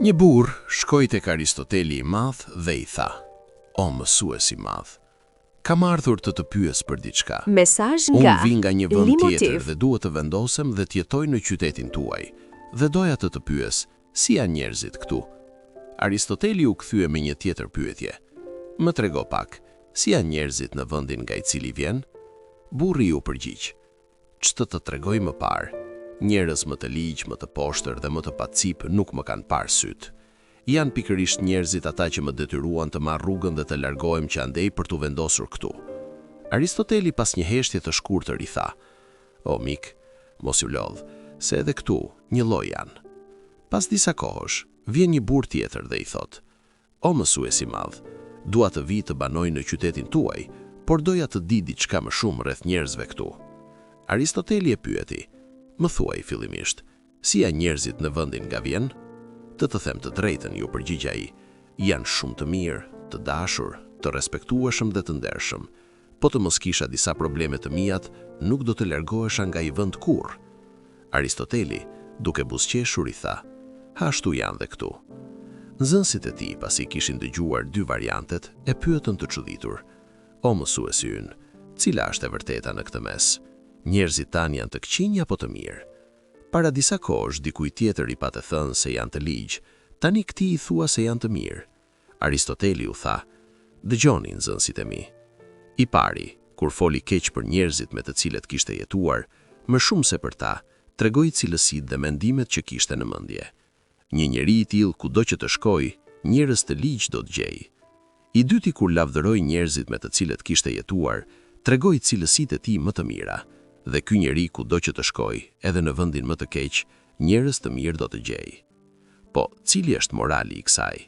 Një burr shkoi tek Aristoteli i Madh dhe i tha: "O mësues i madh, kam ardhur të pyes për diçka. Mesazh Unë nga vi nga një vend tjetër Limotiv. dhe duhet të vendosem dhe të jetoj në qytetin tuaj. Dhe doja të pyes, si janë njerëzit këtu?" Aristoteli u kthye me një tjetër pyetje: "Më trego pak, si janë njerëzit në vendin nga i cili vjen?" Burri u përgjigj: "Ç'të të tregoj më parë? Njerëz më të ligj, më të poshtër dhe më të pacip nuk më kanë parë syt. Janë pikërisht njerëzit ata që më detyruan të marr rrugën dhe të largohem që andej për t'u vendosur këtu." Aristoteli pas një heshtje të shkurtër i tha: "O mik, mos u lodh, se edhe këtu një lloj janë." Pas disa kohësh, vjen një burr tjetër dhe i thot: "O mësues i madh, dua të vi të banoj në qytetin tuaj, por doja të di diçka më shumë rreth njerëzve këtu." Aristoteli e pyeti: "Më thuaj fillimisht, si janë njerëzit në vendin nga vjen?" Të them të drejtën, ju përgjigj ai, janë shumë të mirë, të dashur, të respektueshëm dhe të ndershëm. Po të mos kisha disa probleme të mijat, nuk do të largohesha nga i vend kurrë." Aristoteli, duke buzëqeshur, i tha: "Ashtu janë dhe këtu." Nxënësit e tij, pasi kishin dëgjuar dy variantet, e pyetën të çuditur: "O mësuesi ynë, cila është e vërteta në këtë mes? Njerëzit tanë janë të këqinj apo të mirë?" Para disa kohësh dikuj tjetër i patë thënë se janë të ligj, tani këtij i thua se janë të mirë. Aristoteli u tha: "Dëgjoni nxënësit e mi. I pari, kur foli keq për njerëzit me të cilët kishte jetuar, më shumë se për ta, tregoi cilësitë dhe mendimet që kishte në mendje. Një njeri i tillë kudo që të shkojë, njerëz të ligj do të gjej. I dyti kur lavdëroi njerëzit me të cilët kishte jetuar, tregoi cilësitë e tij më të mira. Dhe ky njeri kudo që të shkojë, edhe në vendin më të keq, njerëz të mirë do të gjej." Po, cili është morali i kësaj?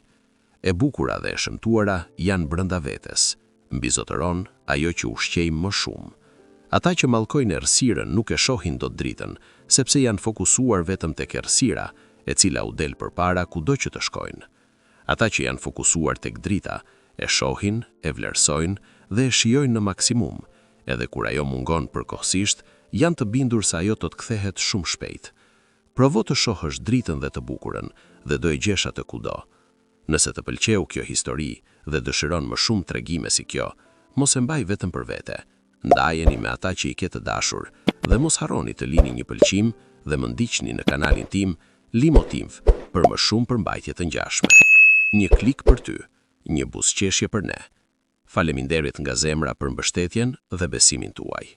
E bukura dhe e shëmtuara janë brenda vetes. Mbizotëron ajo që ushqej më shumë. Ata që mallkojnë errësirën nuk e shohin dot dritën, sepse janë fokusuar vetëm tek errësira, e cila u del përpara kudo që të shkojnë. Ata që janë fokusuar tek drita, e shohin, e vlerësojnë dhe e shijojnë në maksimum. Edhe kur ajo mungon përkohësisht, janë të bindur se ajo do të kthehet shumë shpejt. Provo të shohësh dritën dhe të bukurën dhe do e gjesh atë kudo. Nëse të pëlqeu kjo histori dhe dëshiron më shumë tregime si kjo, mos e mbaj vetëm për vete. Ndajeni me ata që i ke të dashur dhe mos harroni të lini një pëlqim dhe më ndiqni në kanalin tim Limotiv për më shumë përmbajtje të ngjashme. Një klik për ty, një buzëqeshje për ne. Faleminderit nga zemra për mbështetjen dhe besimin tuaj.